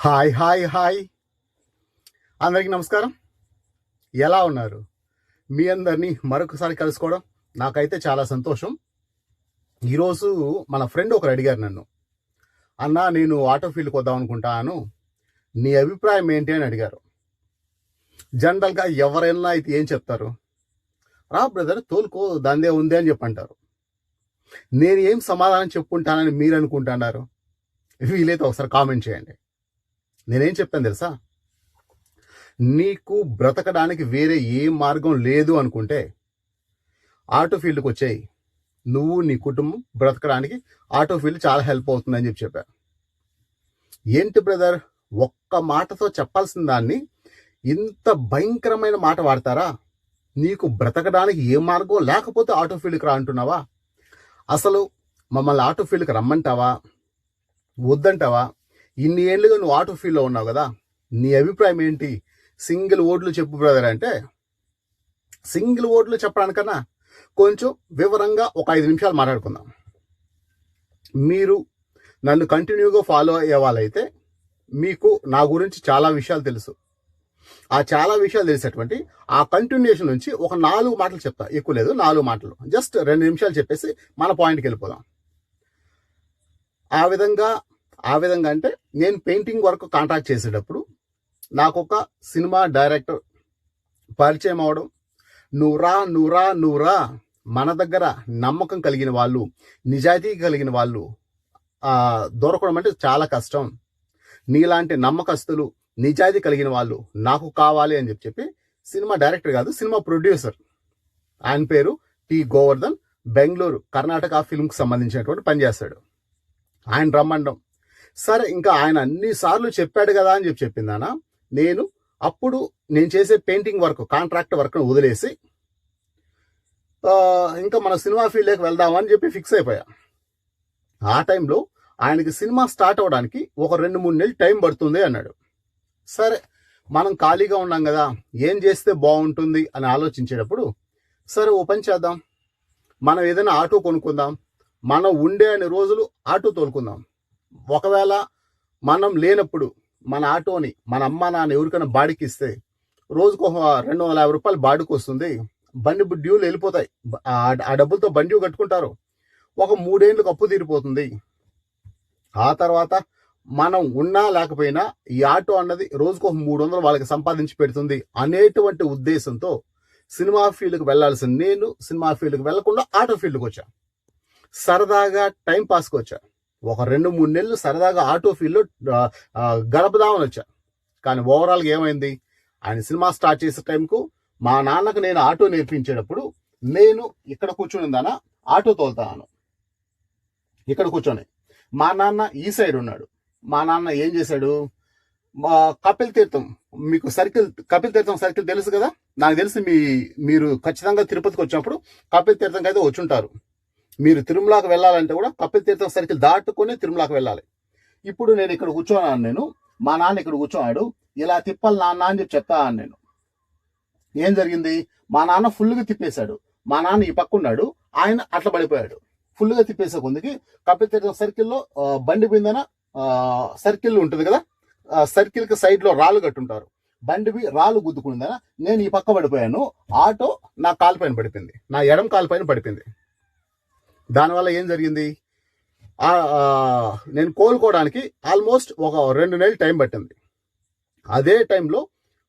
Hi hi hi అందరికీ నమస్కారం. ఎలా ఉన్నారు? మీ అందరినీ మరొకసారి కలుసుకోవడం నాకైతే చాలా సంతోషం. ఈరోజు మన ఫ్రెండ్ ఒకరు అడిగారు నన్ను, అన్నా నేను ఆటో ఫీల్డ్కి వద్దాం అనుకుంటాను, నీ అభిప్రాయం ఏంటి అని అడిగారు. జనరల్గా ఎవరైనా అయితే ఏం చెప్తారు? రా బ్రదర్ తోలుకో, దాందే ఉంది అని చెప్పంటారు. నేను ఏం సమాధానం చెప్పుకుంటానని మీరు అనుకుంటున్నారు? వీలైతే ఒకసారి కామెంట్ చేయండి. నేనేం చెప్పాను తెలుసా? నీకు బ్రతకడానికి వేరే ఏ మార్గం లేదు అనుకుంటే ఆటో ఫీల్డ్కి వచ్చాయి. నువ్వు నీ కుటుంబం బ్రతకడానికి ఆటో ఫీల్డ్ చాలా హెల్ప్ అవుతుందని చెప్పారు. ఏంటి బ్రదర్, ఒక్క మాటతో చెప్పాల్సిన దాన్ని ఇంత భయంకరమైన మాట వాడతారా? నీకు బ్రతకడానికి ఏ మార్గం లేకపోతే ఆటో ఫీల్డ్కి రా అంటున్నావా? అసలు మమ్మల్ని ఆటో ఫీల్డ్కి రమ్మంటావా, వద్దంటావా? ఇన్ని ఏళ్ళుగా నువ్వు ఆటో ఫీల్డ్లో ఉన్నావు కదా, నీ అభిప్రాయం ఏంటి? సింగిల్ ఓట్లు చెప్పు బ్రదర్ అంటే, సింగిల్ ఓట్లు చెప్పడానికన్నా కొంచెం వివరంగా ఒక 5 నిమిషాలు మాట్లాడుకుందాం. మీరు నన్ను కంటిన్యూగా ఫాలో అయ్యే వాళ్ళైతే మీకు నా గురించి చాలా విషయాలు తెలుసు. ఆ చాలా విషయాలు తెలిసేటువంటి ఆ కంటిన్యూషన్ నుంచి ఒక 4 మాటలు చెప్తా, ఎక్కువ లేదు, 4 మాటలు, జస్ట్ 2 నిమిషాలు చెప్పేసి మన పాయింట్కి వెళ్ళిపోదాం. ఆ విధంగా అంటే నేను పెయింటింగ్ వర్క్ కాంట్రాక్ట్ చేసేటప్పుడు నాకు ఒక సినిమా డైరెక్టర్ పరిచయం అవడం, నువ్వురా మన దగ్గర నమ్మకం కలిగిన వాళ్ళు, నిజాయితీ కలిగిన వాళ్ళు దొరకడం అంటే చాలా కష్టం. నీలాంటి నమ్మకస్తులు, నిజాయితీ కలిగిన వాళ్ళు నాకు కావాలి అని చెప్పి సినిమా డైరెక్టర్ కాదు, సినిమా ప్రొడ్యూసర్, ఆయన పేరు టి గోవర్ధన్, బెంగళూరు కర్ణాటక ఫిల్మ్కి సంబంధించినటువంటి పని చేస్తాడు. ఆయన రమ్మండం. సరే, ఇంకా ఆయన అన్నిసార్లు చెప్పాడు కదా అని చెప్పిందానా, నేను చేసే పెయింటింగ్ వర్క్, కాంట్రాక్ట్ వర్క్ను వదిలేసి ఇంకా మన సినిమా ఫీల్డ్లోకి వెళ్దామని చెప్పి ఫిక్స్ అయిపోయా. ఆ టైంలో ఆయనకి సినిమా స్టార్ట్ అవ్వడానికి ఒక 2-3 నెలలు టైం పడుతుంది అన్నాడు. సరే, మనం ఖాళీగా ఉన్నాం కదా, ఏం చేస్తే బాగుంటుంది అని ఆలోచించేటప్పుడు, సరే ఓ పని చేద్దాం, మనం ఏదైనా ఆటో కొనుక్కుందాం, మనం ఉండే అనే రోజులు ఆటో తోలుకుందాం. ఒకవేళ మనం లేనప్పుడు మన ఆటోని మన అమ్మ నాన్న ఎవరికైనా బాడికి ఇస్తే రోజుకు 250 రూపాయలు బాడికి వస్తుంది. బండి డ్యూలు వెళ్ళిపోతాయి, ఆ డబ్బులతో బండి కట్టుకుంటారు. ఒక 3 ఏళ్ళకు అప్పు తీరిపోతుంది. ఆ తర్వాత మనం ఉన్నా లేకపోయినా ఈ ఆటో అన్నది రోజుకు 300 వాళ్ళకి సంపాదించి పెడుతుంది అనేటువంటి ఉద్దేశంతో సినిమా ఫీల్డ్కి వెళ్లాల్సిన నేను సినిమా ఫీల్డ్కి వెళ్లకుండా ఆటో ఫీల్డ్కి వచ్చా. సరదాగా టైం పాస్కి వచ్చా. ఒక 2-3 నెలలు సరదాగా ఆటో ఫీల్డ్లో గడపదామని వచ్చా. కానీ ఓవరాల్గా ఏమైంది, ఆయన సినిమా స్టార్ట్ చేసే టైంకు మా నాన్నకు నేను ఆటో నేర్పించేటప్పుడు నేను ఇక్కడ కూర్చునిందానా ఆటో తోలుతాను. ఇక్కడ కూర్చొని మా నాన్న ఈ సైడ్ ఉన్నాడు. మా నాన్న ఏం చేశాడు, కపిల్ తీర్థం, మీకు కపిల్ తీర్థం సర్కిల్ తెలుసు కదా, నాకు తెలిసి మీరు ఖచ్చితంగా తిరుపతికి వచ్చినప్పుడు కపిల్ తీర్థంకి అయితే వచ్చుంటారు. మీరు తిరుమలకి వెళ్ళాలంటే కూడా కపిల్ తీర్థం సర్కిల్ దాటుకొని తిరుమలకి వెళ్ళాలి. ఇప్పుడు నేను ఇక్కడ కూర్చోన్నాను, మా నాన్న ఇక్కడ కూర్చోన్నాడు, ఇలా తిప్పాలి నాన్న అని చెప్తాను నేను. ఏం జరిగింది, మా నాన్న ఫుల్గా తిప్పేశాడు, మా నాన్న ఈ పక్క ఉన్నాడు, ఆయన అట్లా పడిపోయాడు. ఫుల్గా తిప్పేసే కొందికి కపిల్ తీర్థం సర్కిల్లో బండి పోయిందన సర్కిల్ ఉంటుంది కదా, సర్కిల్కి సైడ్లో రాళ్ళు కట్టుంటారు, బండివి రాళ్ళు గుద్దుకుంటుందన నేను ఈ పక్క పడిపోయాను. ఆటో నా కాలు పైన పడిపోయింది, నా ఎడం కాలు పైన పడిపోయింది. దానివల్ల ఏం జరిగింది, నేను కోలుకోవడానికి ఆల్మోస్ట్ ఒక 2 నెలలు టైం పట్టింది. అదే టైంలో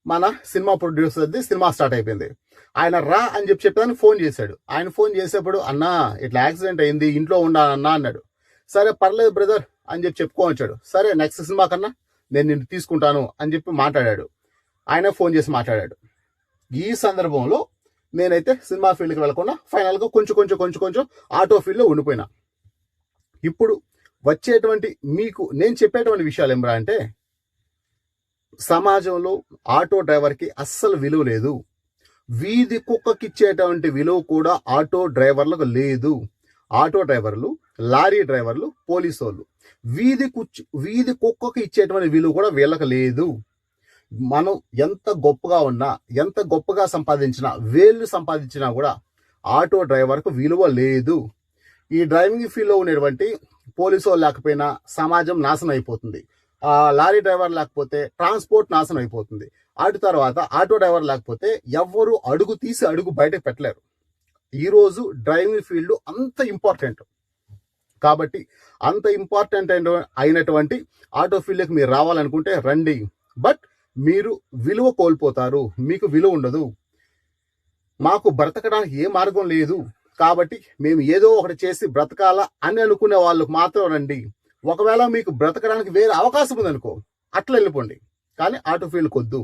మన సినిమా ప్రొడ్యూసర్ది సినిమా స్టార్ట్ అయిపోయింది. ఆయన రా అని చెప్పడానికి ఫోన్ చేశాడు. ఆయన ఫోన్ చేసేప్పుడు, అన్నా ఇట్లా యాక్సిడెంట్ అయింది, ఇంట్లో ఉండాలన్నా అన్నాడు. సరే పర్లేదు బ్రదర్ అని చెప్పుకోవచ్చాడు. సరే నెక్స్ట్ సినిమా కన్నా నేను నిన్ను తీసుకుంటాను అని చెప్పి మాట్లాడాడు. ఆయన ఫోన్ చేసి మాట్లాడాడు. ఈ సందర్భంలో నేనైతే సినిమా ఫీల్డ్కి వెళ్ళకుండా ఫైనల్గా కొంచెం ఆటో ఫీల్డ్లో ఉండిపోయినా. ఇప్పుడు వచ్చేటువంటి మీకు నేను చెప్పేటువంటి విషయాలు ఏమరా అంటే, సమాజంలో ఆటో డ్రైవర్కి అస్సలు విలువ లేదు. వీధి కుక్కకి ఇచ్చేటువంటి విలువ కూడా ఆటో డ్రైవర్లకు లేదు. ఆటో డ్రైవర్లు, లారీ డ్రైవర్లు, పోలీసు వాళ్ళు వీధి కుక్కకి ఇచ్చేటువంటి విలువ కూడా వీళ్ళకి లేదు. మనం ఎంత గొప్పగా ఉన్నా, ఎంత గొప్పగా సంపాదించినా, వేళ్ళు సంపాదించినా కూడా ఆటో డ్రైవర్కు విలువ లేదు. ఈ డ్రైవింగ్ ఫీల్డ్లో ఉండేటువంటి పోలీసు వాళ్ళు లేకపోయినా సమాజం నాశనం అయిపోతుంది. లారీ డ్రైవర్ లేకపోతే ట్రాన్స్పోర్ట్ నాశనం అయిపోతుంది. అటు తర్వాత ఆటో డ్రైవర్ లేకపోతే ఎవ్వరు అడుగు తీసి అడుగు బయటకు పెట్టలేరు. ఈరోజు డ్రైవింగ్ ఫీల్డ్ అంత ఇంపార్టెంట్. కాబట్టి అంత ఇంపార్టెంట్ అయినటువంటి ఆటో ఫీల్డ్కి మీరు రావాలనుకుంటే రండి. బట్ మీరు విలువ కోల్పోతారు, మీకు విలువ ఉండదు. మాకు బ్రతకడానికి ఏ మార్గం లేదు కాబట్టి మేము ఏదో ఒకటి చేసి బ్రతకాలా అని అనుకునే వాళ్ళకు మాత్రం రండి. ఒకవేళ మీకు బ్రతకడానికి వేరే అవకాశం ఉందనుకో, అట్లా వెళ్ళిపోండి. కానీ ఆటో ఫీల్డ్కి వద్దు.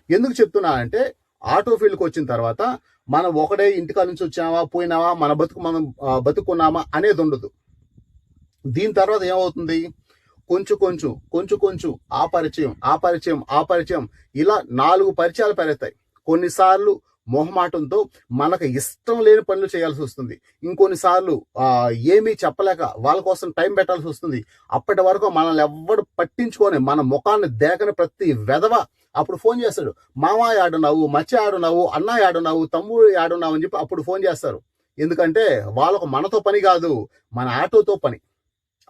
ఎందుకు చెప్తున్నా అంటే ఆటో ఫీల్డ్కి వచ్చిన తర్వాత మనం ఒకడే ఇంటికాడ నుంచి వచ్చామా పోయినావా, మన బతుకు మనం బతుకున్నామా అనేది ఉండదు. దీని తర్వాత ఏమవుతుంది, కొంచెం ఆ పరిచయం ఇలా 4 పరిచయాలు పెరుగుతాయి. కొన్నిసార్లు మొహమాటంతో మనకు ఇష్టం లేని పనులు చేయాల్సి వస్తుంది. ఇంకొన్నిసార్లు ఏమీ చెప్పలేక వాళ్ళ కోసం టైం పెట్టాల్సి వస్తుంది. అప్పటి వరకు మనల్ని ఎవ్వడు పట్టించుకొని మన ముఖాన్ని దేకని ప్రతి వెధవ అప్పుడు ఫోన్ చేస్తాడు. మామ ఆడున్నావు, మచ్చి ఆడున్నావు, అన్న ఆడున్నావు, తమ్ముడు ఆడున్నావు అని చెప్పి అప్పుడు ఫోన్ చేస్తారు. ఎందుకంటే వాళ్ళకు మనతో పని కాదు, మన ఆటోతో పని.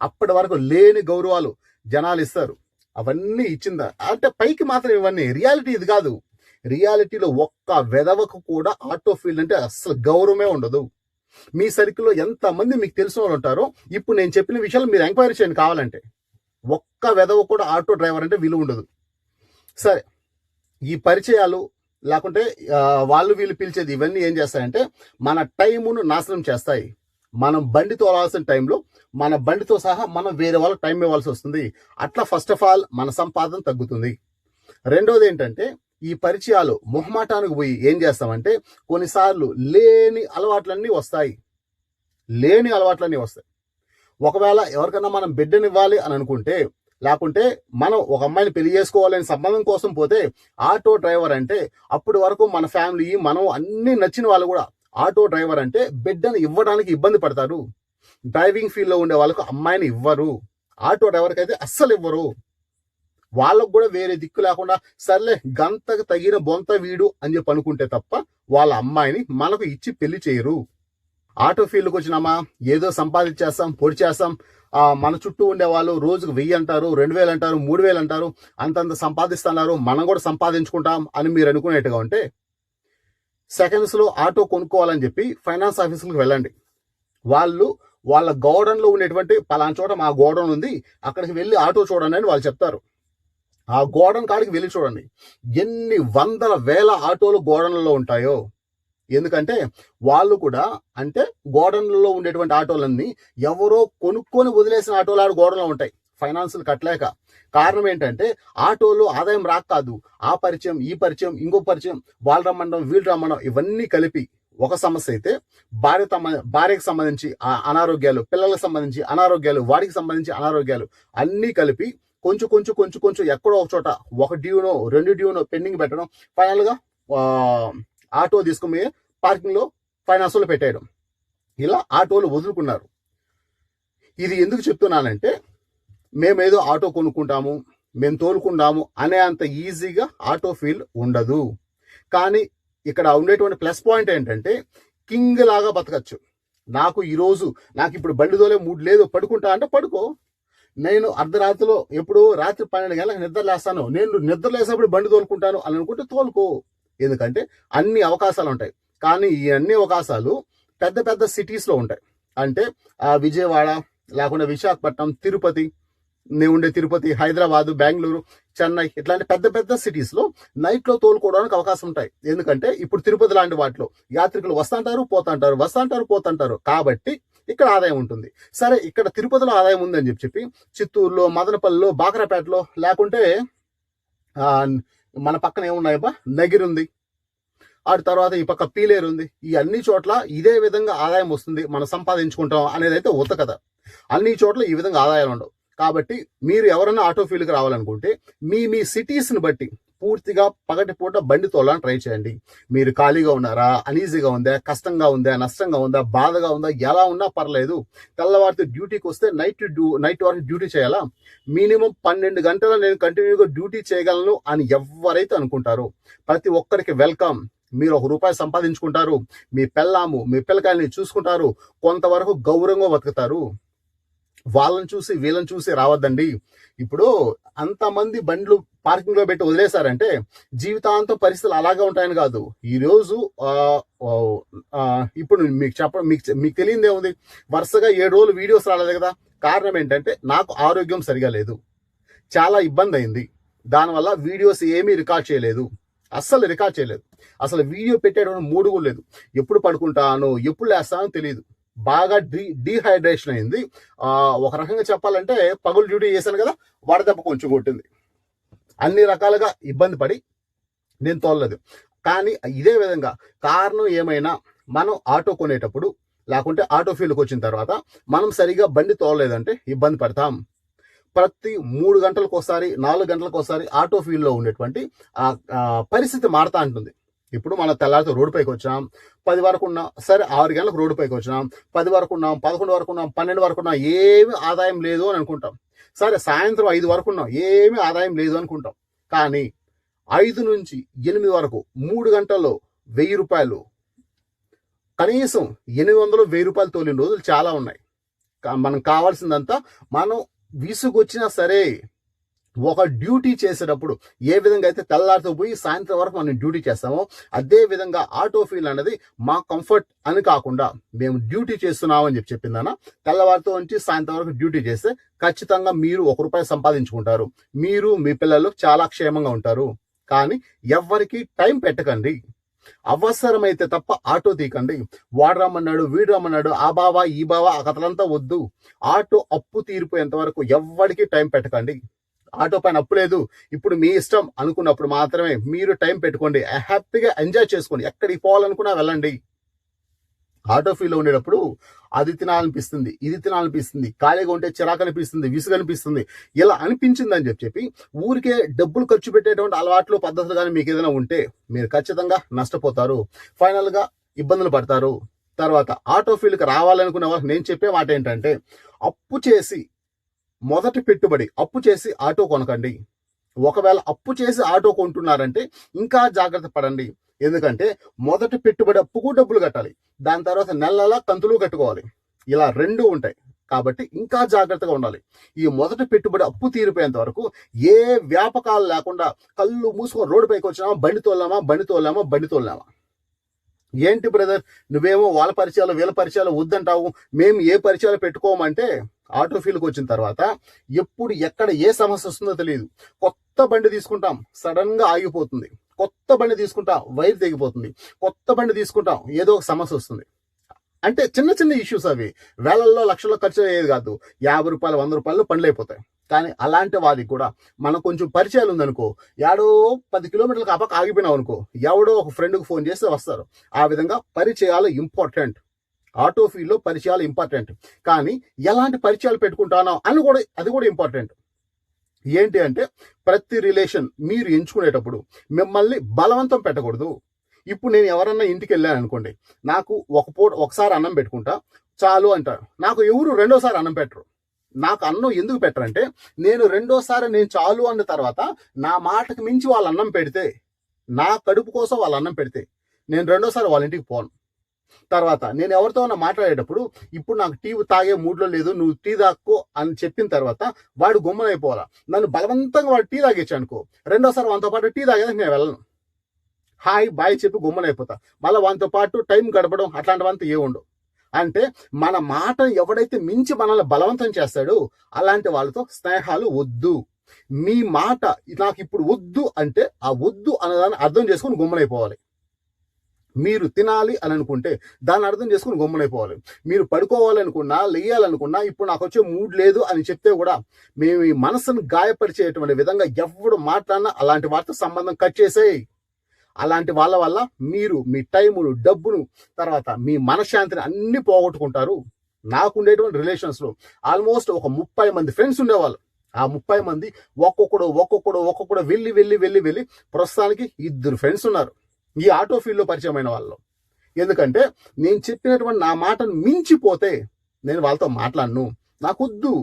అప్పటి వరకు లేని గౌరవాలు జనాలు ఇస్తారు. అవన్నీ ఇచ్చిందా అంటే పైకి మాత్రం ఇవన్నీ, రియాలిటీ ఇది కాదు. రియాలిటీలో ఒక్క వెధవకు కూడా ఆటో ఫీల్డ్ అంటే అసలు గౌరవమే ఉండదు. మీ సర్కిల్లో ఎంతమంది మీకు తెలిసిన వాళ్ళు ఉంటారో ఇప్పుడు నేను చెప్పిన విషయాలు మీరు ఎంక్వైరీ చేయండి కావాలంటే. ఒక్క వెధవ కూడా ఆటో డ్రైవర్ అంటే విలువ ఉండదు. సరే, ఈ పరిచయాలు లేకుంటే వాళ్ళు వీళ్ళు పిలిచేది ఇవన్నీ ఏం చేస్తాయంటే మన టైమును నాశనం చేస్తాయి. మనం బండి తోలాల్సిన టైంలో మన బండితో సహా మనం వేరే వాళ్ళకి టైం ఇవ్వాల్సి వస్తుంది. అట్లా ఫస్ట్ ఆఫ్ ఆల్ మన సంపాదన తగ్గుతుంది. రెండోది ఏంటంటే ఈ పరిచయాలు మొహమాటానికి పోయి ఏం చేస్తామంటే కొన్నిసార్లు లేని అలవాట్లన్నీ వస్తాయి. ఒకవేళ ఎవరికైనా మనం బిడ్డనివ్వాలి అని అనుకుంటే, లేకుంటే మనం ఒక అమ్మాయిని పెళ్లి చేసుకోవాలని సంబంధం కోసం పోతే ఆటో డ్రైవర్ అంటే అప్పటి వరకు మన ఫ్యామిలీ మనం అన్ని నచ్చిన వాళ్ళు కూడా ఆటో డ్రైవర్ అంటే బిడ్డను ఇవ్వడానికి ఇబ్బంది పడతారు. డ్రైవింగ్ ఫీల్డ్లో ఉండే వాళ్ళకు అమ్మాయిని ఇవ్వరు, ఆటో డ్రైవర్కి అయితే అస్సలు ఇవ్వరు. వాళ్ళకు కూడా వేరే దిక్కు లేకుండా సర్లే గంతకు తగిన బొంత వీడు అని చెప్పి అనుకుంటే తప్ప వాళ్ళ అమ్మాయిని మనకు ఇచ్చి పెళ్లి చేయరు. ఆటో ఫీల్డ్కి వచ్చినామా ఏదో సంపాదించేస్తాం, పొడి చేస్తాం, మన చుట్టూ ఉండే వాళ్ళు రోజుకు 1000 అంటారు, 2000 అంటారు, 3000 అంటారు, అంతంత సంపాదిస్తున్నారు, మనం కూడా సంపాదించుకుంటాం అని మీరు అనుకునేట్టుగా ఉంటే సెకండ్స్లో ఆటో కొనుక్కోవాలని చెప్పి ఫైనాన్స్ ఆఫీసులకు వెళ్ళండి. వాళ్ళు వాళ్ళ గోడౌన్లో ఉండేటువంటి పలానా చోట మా గోడౌన్ ఉంది, అక్కడికి వెళ్ళి ఆటో చూడండి అని వాళ్ళు చెప్తారు. ఆ గోడౌన్ కాడికి వెళ్ళి చూడండి ఎన్ని వందల వేల ఆటోలు గోడౌన్లలో ఉంటాయో. ఎందుకంటే వాళ్ళు కూడా అంటే గోడౌన్లలో ఉండేటువంటి ఆటోలన్నీ ఎవరో కొనుక్కొని వదిలేసిన ఆటోలు ఆడ గోడౌన్లో ఉంటాయి, ఫైనాన్సులు కట్టలేక. కారణం ఏంటంటే ఆటోలో ఆదాయం రాక కాదు, ఆ పరిచయం ఈ పరిచయం ఇంకో పరిచయం, వాళ్ళు రమ్మడం వీళ్ళు రమ్మడం ఇవన్నీ కలిపి ఒక సమస్య అయితే భార్యకు సంబంధించి అనారోగ్యాలు, పిల్లలకు సంబంధించి అనారోగ్యాలు, వాడికి సంబంధించి అనారోగ్యాలు అన్నీ కలిపి కొంచెం ఎక్కడో ఒక చోట 1 డ్యూనో 2 డ్యూనో పెండింగ్ పెట్టడం, ఫైనల్గా ఆటో తీసుకుని పార్కింగ్లో ఫైనాన్స్లో పెట్టేయడం, ఇలా ఆటోలు వదులుకున్నారు. ఇది ఎందుకు చెప్తున్నానంటే మేమేదో ఆటో కొనుక్కుంటాము, మేము తోలుకుంటాము అనే అంత ఈజీగా ఆటో ఫీల్డ్ ఉండదు. కానీ ఇక్కడ ఉండేటువంటి ప్లస్ పాయింట్ ఏంటంటే కింగ్ లాగా బతకచ్చు. నాకు ఇప్పుడు బండి తోలే మూడు లేదు, పడుకుంటా అంటే పడుకో. నేను అర్ధరాత్రిలో ఎప్పుడు రాత్రి 12 గంటలకు నిద్ర లేస్తాను, నేను నిద్ర లేసినప్పుడు బండి తోలుకుంటాను అని అనుకుంటే తోలుకో. ఎందుకంటే అన్ని అవకాశాలు ఉంటాయి. కానీ ఈ అన్ని అవకాశాలు పెద్ద పెద్ద సిటీస్లో ఉంటాయి. అంటే విజయవాడ లేకుండా విశాఖపట్నం, తిరుపతి, నేను ఉండే తిరుపతి, హైదరాబాద్, బెంగళూరు, చెన్నై ఇట్లాంటి పెద్ద పెద్ద సిటీస్లో నైట్లో తోలుకోవడానికి అవకాశం ఉంటాయి. ఎందుకంటే ఇప్పుడు తిరుపతి లాంటి వాటిలో యాత్రికులు వస్తుంటారు పోతుంటారు కాబట్టి ఇక్కడ ఆదాయం ఉంటుంది. సరే, ఇక్కడ తిరుపతిలో ఆదాయం ఉందని చెప్పి చిత్తూరులో, మదనపల్లిలో, బాక్రాపేటలో, లేకుంటే మన పక్కన ఏమున్నాయబ్బా నగిరి ఉంది, ఆ తర్వాత ఈ పక్క పీలేరు ఉంది, ఈ అన్ని చోట్ల ఇదే విధంగా ఆదాయం వస్తుంది, మనం సంపాదించుకుంటాం అనేది అయితే ఉత్త కథ. అన్ని చోట్ల ఈ విధంగా ఆదాయాలు ఉండవు. కాబట్టి మీరు ఎవరైనా ఆటో ఫీల్డ్కి రావాలనుకుంటే మీ సిటీస్ని బట్టి పూర్తిగా పగటిపూట బండి తోలాలని ట్రై చేయండి. మీరు ఖాళీగా ఉన్నారా, అనీజీగా ఉందా, కష్టంగా ఉందా, నష్టంగా ఉందా, బాధగా ఉందా, ఎలా ఉన్నా పర్లేదు, తెల్లవారితో డ్యూటీకి వస్తే నైట్ వరకు డ్యూటీ చేయాలా, మినిమం 12 గంటలు నేను కంటిన్యూగా డ్యూటీ చేయగలను అని ఎవరైతే అనుకుంటారో ప్రతి ఒక్కరికి వెల్కమ్. మీరు ₹1 సంపాదించుకుంటారు, మీ పిల్లకాయల్ని చూసుకుంటారు, కొంతవరకు గౌరవంగా బతుకుతారు. వాళ్ళని చూసి వీళ్ళని చూసి రావద్దండి. ఇప్పుడు అంతమంది బండ్లు పార్కింగ్ లో పెట్టి వదిలేశారంటే జీవితాంతం పరిస్థితులు అలాగే ఉంటాయని కాదు. ఈ రోజు ఇప్పుడు మీకు తెలియదే ఉంది, వరుసగా 7 రోజులు వీడియోస్ రాలేదు కదా. కారణం ఏంటంటే నాకు ఆరోగ్యం సరిగా లేదు, చాలా ఇబ్బంది అయింది. దానివల్ల వీడియోస్ ఏమీ రికార్డ్ చేయలేదు, అస్సలు రికార్డ్ చేయలేదు. అసలు వీడియో పెట్టేటువంటి మూడు కూడా లేదు. ఎప్పుడు పడుకుంటాను, ఎప్పుడు లేస్తానో తెలియదు. బాగా డీహైడ్రేషన్ అయింది. ఒక రకంగా చెప్పాలంటే పగులు డ్యూటీ చేశాను కదా, వడదెబ్బ కొంచెం కొట్టింది. అన్ని రకాలుగా ఇబ్బంది పడి నేను తోలలేదు. కానీ ఇదే విధంగా కారణం ఏమైనా మనం ఆటో కొనేటప్పుడు లేకుంటే ఆటో ఫీల్డ్కి వచ్చిన తర్వాత మనం సరిగా బండి తోలలేదంటే ఇబ్బంది పడతాం. ప్రతి 3 గంటలకు ఒకసారి 4 గంటలకు ఒకసారి ఆటో ఫీల్డ్లో ఉండేటువంటి పరిస్థితి మారుతా ఉంటుంది. ఇప్పుడు మనం తెల్లారితో రోడ్డు పైకి వచ్చాం, 10 వరకు ఉన్నాం, సరే 6 గంటలకు రోడ్డు పైకి వచ్చినాం, 10 వరకు ఉన్నాం, 11 వరకు ఉన్నాం, 12 వరకు ఉన్నాం, ఏమి ఆదాయం లేదు అని అనుకుంటాం. సరే సాయంత్రం 5 వరకు ఉన్నాం, ఏమి ఆదాయం లేదు అనుకుంటాం. కానీ 5 నుంచి 8 వరకు 3 గంటల్లో 1000 రూపాయలు, కనీసం 800 1000 రూపాయలు తోలిన రోజులు చాలా ఉన్నాయి. మనం కావాల్సిందంతా మనం విసుగొచ్చినా సరే ఒక డ్యూటీ చేసేటప్పుడు ఏ విధంగా అయితే తెల్లారితో పోయి సాయంత్రం వరకు మనం డ్యూటీ చేస్తామో అదే విధంగా ఆటో ఫీల్డ్ అనేది మా కంఫర్ట్ అని కాకుండా మేము డ్యూటీ చేస్తున్నామని చెప్పిందన్న. తెల్లవారితో నుంచి సాయంత్రం వరకు డ్యూటీ చేస్తే ఖచ్చితంగా మీరు ₹1 సంపాదించుకుంటారు, మీరు మీ పిల్లలు చాలా క్షేమంగా ఉంటారు. కానీ ఎవ్వరికి టైం పెట్టకండి. అవసరమైతే తప్ప ఆటో తీకండి. వాడు రమ్మన్నాడు, వీడు రమ్మన్నాడు, ఆ బావా ఈ బావా ఆ కథలంతా వద్దు. ఆటో అప్పు తీరిపోయేంత వరకు ఎవ్వడికి టైం పెట్టకండి. ఆటో పైన అప్పు లేదు, ఇప్పుడు మీ ఇష్టం అనుకున్నప్పుడు మాత్రమే మీరు టైం పెట్టుకోండి. హ్యాపీగా ఎంజాయ్ చేసుకోండి. ఎక్కడికి పోవాలనుకున్నా వెళ్ళండి. ఆటో ఫీల్డ్లో ఉండేటప్పుడు అది తినాలనిపిస్తుంది, ఇది తినాలనిపిస్తుంది, ఖాళీగా ఉంటే చిరాకు అనిపిస్తుంది, విసుగు అనిపిస్తుంది. ఇలా అనిపించిందని చెప్పి ఊరికే డబ్బులు ఖర్చు పెట్టేటువంటి అలవాట్లు పద్ధతులు కానీ మీకు ఏదైనా ఉంటే మీరు ఖచ్చితంగా నష్టపోతారు, ఫైనల్గా ఇబ్బందులు పడతారు. తర్వాత ఆటో ఫీల్డ్కి రావాలనుకునే వాళ్ళకి నేను చెప్పే మాట ఏంటంటే అప్పు చేసి మొదటి పెట్టుబడి అప్పు చేసి ఆటో కొనకండి. ఒకవేళ అప్పు చేసి ఆటో కొంటున్నారంటే ఇంకా జాగ్రత్త పడండి. ఎందుకంటే మొదటి పెట్టుబడి అప్పుకు డబ్బులు కట్టాలి, దాని తర్వాత నెలలా కంతులు కట్టుకోవాలి. ఇలా 2 ఉంటాయి. కాబట్టి ఇంకా జాగ్రత్తగా ఉండాలి. ఈ మొదటి పెట్టుబడి అప్పు తీరిపోయేంత వరకు ఏ వ్యాపకాలు లేకుండా కళ్ళు మూసుకొని రోడ్డు పైకి వచ్చినామా, బండి తోలామా. ఏంటి బ్రదర్, నువ్వేమో వాళ్ళ పరిచయాలు వీళ్ళ పరిచయాలు వద్దంటావు, మేము ఏ పరిచయాలు పెట్టుకోమంటే ఆటో ఫీల్డ్కి వచ్చిన తర్వాత ఎప్పుడు ఎక్కడ ఏ సమస్య వస్తుందో తెలియదు. కొత్త బండి తీసుకుంటాం, సడన్ గా ఆగిపోతుంది. కొత్త బండి తీసుకుంటాం, వైర్ తెగిపోతుంది. కొత్త బండి తీసుకుంటాం, ఏదో ఒక సమస్య వస్తుంది. అంటే చిన్న చిన్న ఇష్యూస్ అవి, వేలల్లో లక్షల్లో ఖర్చు అయ్యేది కాదు. ₹50 ₹100 పనులు అయిపోతాయి. కానీ అలాంటి వారికి కూడా మనం కొంచెం పరిచయాలు ఉందనుకో, ఏడో 10 కిలోమీటర్లకు అపక ఆగిపోయినావు అనుకో, ఎవడో ఒక ఫ్రెండ్కి ఫోన్ చేస్తే వస్తారు. ఆ విధంగా పరిచయాలు ఇంపార్టెంట్. ఆటో ఫీల్డ్లో పరిచయాలు ఇంపార్టెంట్. కానీ ఎలాంటి పరిచయాలు పెట్టుకుంటానో అది కూడా ఇంపార్టెంట్. ఏంటి అంటే ప్రతి రిలేషన్ మీరు ఎంచుకునేటప్పుడు మిమ్మల్ని బలవంతం పెట్టకూడదు. ఇప్పుడు నేను ఎవరన్నా ఇంటికి వెళ్ళాను అనుకోండి, నాకు ఒకసారి అన్నం పెట్టుకుంటా చాలు అంటారు. నాకు ఎవరు రెండోసారి అన్నం పెట్టరు. నాకు అన్నం ఎందుకు పెట్టరంటే నేను రెండోసారి నేను చాలు అన్న తర్వాత నా మాటకు మించి వాళ్ళు అన్నం పెడితే, నా కడుపు కోసం వాళ్ళు అన్నం పెడితే నేను రెండోసారి వాళ్ళ ఇంటికి పోను. తర్వాత నేను ఎవరితో మాట్లాడేటప్పుడు ఇప్పుడు నాకు టీ తాగే మూడ్లో లేదు, నువ్వు టీ తాక్కో అని చెప్పిన తర్వాత వాడు గుమ్మనైపోవాలా. నన్ను బలవంతంగా వాడు టీ తాగేచ్చు అనుకో, రెండోసారి వాడితో పాటు టీ తాగేదానికి నేను వెళ్ళను. హాయ్ బాయ్ చెప్పి గుమ్మనైపోతా. మళ్ళీ వాటితో పాటు టైం గడపడం అట్లాంటివంతా ఏ ఉండవు. అంటే మన మాట ఎవడైతే మించి మనల్ని బలవంతం చేస్తాడో అలాంటి వాళ్ళతో స్నేహాలు వద్దు. మీ మాట నాకు ఇప్పుడు వద్దు అంటే ఆ వద్దు అనేదాన్ని అర్థం చేసుకుని గుమ్మనైపోవాలి. మీరు తినాలి అని అనుకుంటే దాన్ని అర్థం చేసుకుని గమ్మునైపోవాలి. మీరు పడుకోవాలనుకున్నా, లేయాలనుకున్నా ఇప్పుడు నాకు వచ్చే మూడ్ లేదు అని చెప్తే కూడా మేము ఈ మనసును గాయపరిచేటువంటి విధంగా ఎవడు మాట్లాడినా అలాంటి వారితో సంబంధం కట్ చేసేయి. అలాంటి వాళ్ళ వల్ల మీరు మీ టైమును, డబ్బును, తర్వాత మీ మనశ్శాంతిని అన్ని పోగొట్టుకుంటారు. నాకు ఉండేటువంటి రిలేషన్స్లో ఆల్మోస్ట్ ఒక 30 మంది ఫ్రెండ్స్ ఉండేవాళ్ళు. ఆ 30 మంది ఒక్కొక్కడు వెళ్ళి ప్రస్తుతానికి 2 ఫ్రెండ్స్ ఉన్నారు ఈ ఆటో ఫీల్డ్లో పరిచయమైన వాళ్ళు. ఎందుకంటే నేను చెప్పినటువంటి నా మాటను మించిపోతే నేను వాళ్ళతో మాట్లాడను, నాకు వద్దు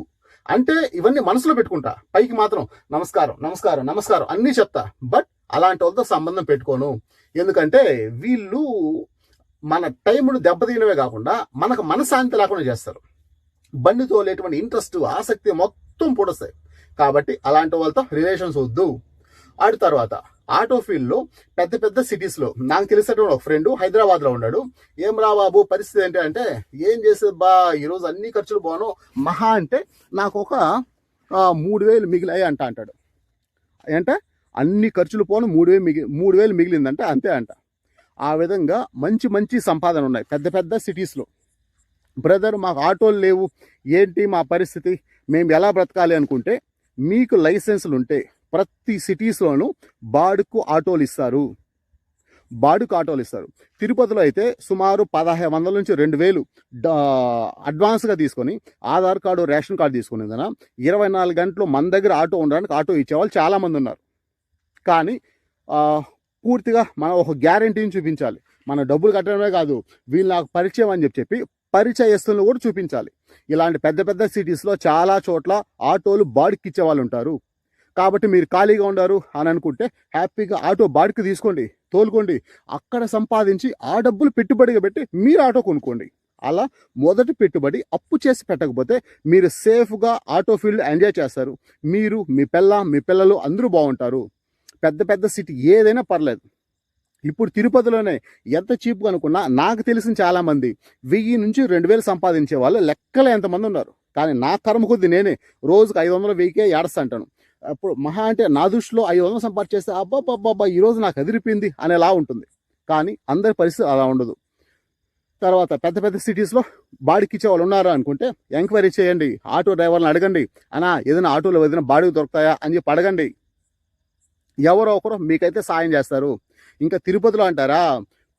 అంటే ఇవన్నీ మనసులో పెట్టుకుంటా. పైకి మాత్రం నమస్కారం అన్నీ చెప్తా, బట్ అలాంటి వాళ్ళతో సంబంధం పెట్టుకోను. ఎందుకంటే వీళ్ళు మన టైమును దెబ్బతీయడమే కాకుండా మనకు మనశ్శాంతి లేకుండా చేస్తారు. బండి తోలేటువంటి ఇంట్రెస్ట్, ఆసక్తి మొత్తం పొడుస్తాయి. కాబట్టి అలాంటి వాళ్ళతో రిలేషన్స్ వద్దు. ఆడి తర్వాత ఆటో ఫీల్డ్లో పెద్ద పెద్ద సిటీస్లో నాకు తెలిసినటువంటి ఒక ఫ్రెండ్ హైదరాబాద్లో ఉన్నాడు. ఏం రా బాబు పరిస్థితి ఏంటి అంటే, ఏం చేసేది బా ఈరోజు అన్ని ఖర్చులు పోను, మహా అంటే నాకు ఒక 3,000 మిగిలాయి అంటాడు. అంటే అన్ని ఖర్చులు పోను 3,000 మిగిలిందంటే అంతే అంట. ఆ విధంగా మంచి మంచి సంపాదన ఉన్నాయి పెద్ద పెద్ద సిటీస్లో. బ్రదర్ మాకు ఆటోలు లేవు, ఏంటి మా పరిస్థితి, మేము ఎలా బ్రతకాలి అనుకుంటే, మీకు లైసెన్సులు ఉంటే ప్రతి సిటీస్లోనూ బాడుకు ఆటోలు ఇస్తారు. తిరుపతిలో అయితే సుమారు 1,500 నుంచి 2,000 అడ్వాన్స్గా తీసుకొని ఆధార్ కార్డు, రేషన్ కార్డు తీసుకుని 24 గంటలు మన దగ్గర ఆటో ఉండడానికి ఆటో ఇచ్చేవాళ్ళు చాలామంది ఉన్నారు. కానీ పూర్తిగా మనం ఒక గ్యారంటీని చూపించాలి. మన డబ్బులు కట్టడమే కాదు, వీళ్ళు నాకు పరిచయం అని చెప్పి పరిచయస్తులను కూడా చూపించాలి. ఇలాంటి పెద్ద పెద్ద సిటీస్లో చాలా చోట్ల ఆటోలు బాడుకి ఇచ్చే వాళ్ళు ఉంటారు. కాబట్టి మీరు ఖాళీగా ఉన్నారు అని అనుకుంటే హ్యాపీగా ఆటో బాడుకి తీసుకోండి, తోలుకోండి. అక్కడ సంపాదించి ఆ డబ్బులు పెట్టుబడిగా పెట్టి మీరు ఆటో కొనుక్కోండి. అలా మొదటి పెట్టుబడి అప్పు చేసి పెట్టకపోతే మీరు సేఫ్గా ఆటో ఫీల్డ్ ఎంజాయ్ చేస్తారు. మీరు, మీ పిల్లలు అందరూ బాగుంటారు. పెద్ద పెద్ద సిటీ ఏదైనా పర్లేదు. ఇప్పుడు తిరుపతిలోనే ఎంత చీప్గా అనుకున్నా నాకు తెలిసిన చాలామంది 1,000 నుంచి 2,000 సంపాదించే వాళ్ళు లెక్కలో ఎంతమంది ఉన్నారు. కానీ నా కర్మ కొద్ది నేనే రోజుకు 500, 1,000కే ఏడుస్తుంటాను. అప్పుడు మహా అంటే నా దృష్టిలో 500 సంపాదించేస్తే అబ్బాబ్బాబ్బా ఈరోజు నాకు అదిరిపోయింది అనేలా ఉంటుంది. కానీ అందరి పరిస్థితి అలా ఉండదు. తర్వాత పెద్ద పెద్ద సిటీస్లో బాడికి ఇచ్చే వాళ్ళు ఉన్నారా అనుకుంటే ఎంక్వైరీ చేయండి, ఆటో డ్రైవర్ని అడగండి, అన్నా ఏదైనా ఆటోలో ఏదైనా బాడికి దొరుకుతాయా అని చెప్పి అడగండి. ఎవరో ఒకరు మీకైతే సాయం చేస్తారు. ఇంకా తిరుపతిలో అంటారా,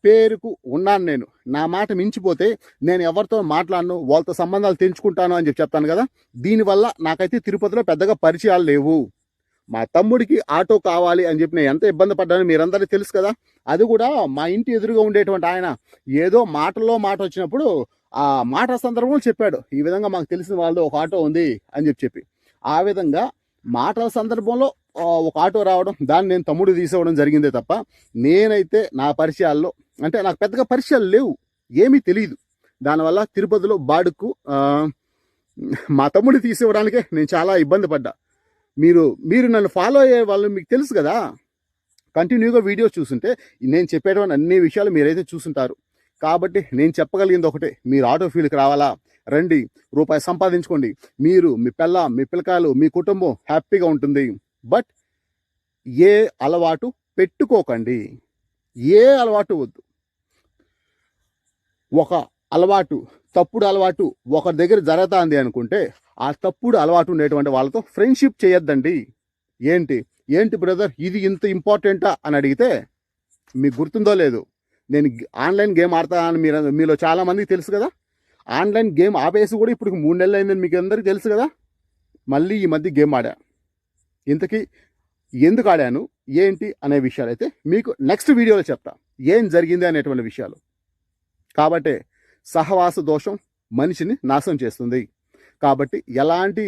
పేరుకు ఉన్నాను నేను, నా మాట మించిపోతే నేను ఎవరితో మాట్లాడను, వాళ్ళతో సంబంధాలు తెంచుకుంటాను అని చెప్పి చెప్తాను కదా. దీనివల్ల నాకైతే తిరుపతిలో పెద్దగా పరిచయాలు లేవు. మా తమ్ముడికి ఆటో కావాలి అని చెప్పి నేను ఎంత ఇబ్బంది పడ్డానో మీరందరికీ తెలుసు కదా. అది కూడా మా ఇంటి ఎదురుగా ఉండేటువంటి ఆయన ఏదో మాటల్లో మాట వచ్చినప్పుడు ఆ మాట సందర్భంలో చెప్పాడు, ఈ విధంగా మాకు తెలిసిన వాళ్ళు ఒక ఆటో ఉంది అని చెప్పి. ఆ విధంగా మాటల సందర్భంలో ఒక ఆటో రావడం, దాన్ని నేను తమ్ముడు తీసుకోవడం జరిగిందే తప్ప నేనైతే నా పరిచయాల్లో అంటే నాకు పెద్దగా పరిచయాలు లేవు, ఏమీ తెలియదు. దానివల్ల తిరుపతిలో బాడుకు మా తమ్ముడు తీసివ్వడానికే నేను చాలా ఇబ్బంది పడ్డా. మీరు నన్ను ఫాలో అయ్యే వాళ్ళు మీకు తెలుసు కదా, కంటిన్యూగా వీడియోస్ చూస్తుంటే నేను చెప్పేటువంటి అన్ని విషయాలు మీరైతే చూస్తుంటారు. కాబట్టి నేను చెప్పగలిగింది ఒకటే, మీరు ఆటో ఫీల్డ్కి రావాలా, రండి, రూపాయి సంపాదించుకోండి. మీరు, మీ పిల్లకాయలు, మీ కుటుంబం హ్యాపీగా ఉంటుంది. బట్ ఏ అలవాటు పెట్టుకోకండి, ఏ అలవాటు వద్దు. ఒక అలవాటు, తప్పుడు అలవాటు ఒకరి దగ్గర జరుగుతుంది అనుకుంటే ఆ తప్పుడు అలవాటు ఉండేటువంటి వాళ్ళతో ఫ్రెండ్షిప్ చేయొద్దండి. ఏంటి బ్రదర్ ఇది ఇంత ఇంపార్టెంటా అని అడిగితే, మీకు గుర్తుందో లేదు, నేను ఆన్లైన్ గేమ్ ఆడతానని మీలో చాలామందికి తెలుసు కదా. ఆన్లైన్ గేమ్ ఆపేసి కూడా ఇప్పుడు 3 నెలలు అయిందని మీకు అందరికీ తెలుసు కదా. మళ్ళీ ఈ మధ్య గేమ్ ఆడా. ఇంతకీ ఎందుకు ఆడాను, ఏంటి అనే విషయాలు అయితే మీకు నెక్స్ట్ వీడియోలో చెప్తా, ఏం జరిగింది అనేటువంటి విషయాలు. కాబట్టి సహవాస దోషం మనిషిని నాశనం చేస్తుంది. కాబట్టి ఎలాంటి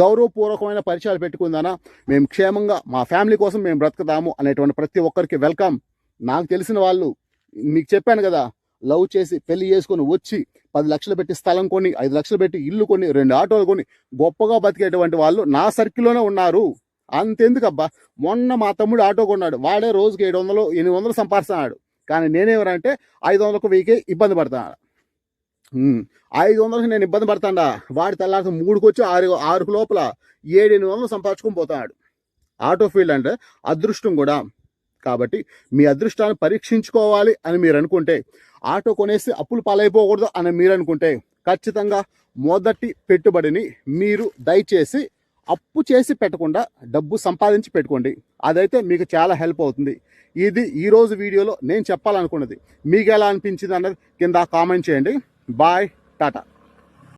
గౌరవపూర్వకమైన పరిచయాలు పెట్టుకుందానా, మేము క్షేమంగా మా ఫ్యామిలీ కోసం మేము బ్రతుకుతాము అనేటువంటి ప్రతి ఒక్కరికి వెల్కమ్. నాకు తెలిసిన వాళ్ళు, మీకు చెప్పాను కదా, లవ్ చేసి పెళ్లి చేసుకొని వచ్చి 10 లక్షలు పెట్టి స్థలం కొని, 5 లక్షలు పెట్టి ఇల్లు కొని, 2 ఆటోలు కొని గొప్పగా బతికేటువంటి వాళ్ళు నా సర్కిల్లోనే ఉన్నారు. అంతెందుకబ్బా, మొన్న మా తమ్ముడు ఆటో కొన్నాడు, వాడే రోజుకి 700, 800 సంపాదిస్తున్నాడు. కానీ నేనేమనంటే 500కు 1000కే ఇబ్బంది పడతాను. 500కి నేను ఇబ్బంది పడతాడా, వాడి తెల్లారి 3కి వచ్చి 6 లోపల 700-800 సంపాదించుకొని పోతాడు. ఆటో ఫీల్డ్ అంటే అదృష్టం కూడా. కాబట్టి మీ అదృష్టాన్ని పరీక్షించుకోవాలి అని మీరు అనుకుంటే, ఆటో కొనేసి అప్పులు పాలైపోకూడదు అని మీరు అనుకుంటే, ఖచ్చితంగా మొదటి పెట్టుబడిని మీరు దయచేసి అప్పు చేసి పెట్టకుండా డబ్బు సంపాదించి పెట్టుకోండి. అదైతే మీకు చాలా హెల్ప్ అవుతుంది. ఇది ఈరోజు వీడియోలో నేను చెప్పాలనుకున్నది. మీకు ఎలా అనిపించింది అన్నది కింద కామెంట్ చేయండి. బాయ్, టాటా.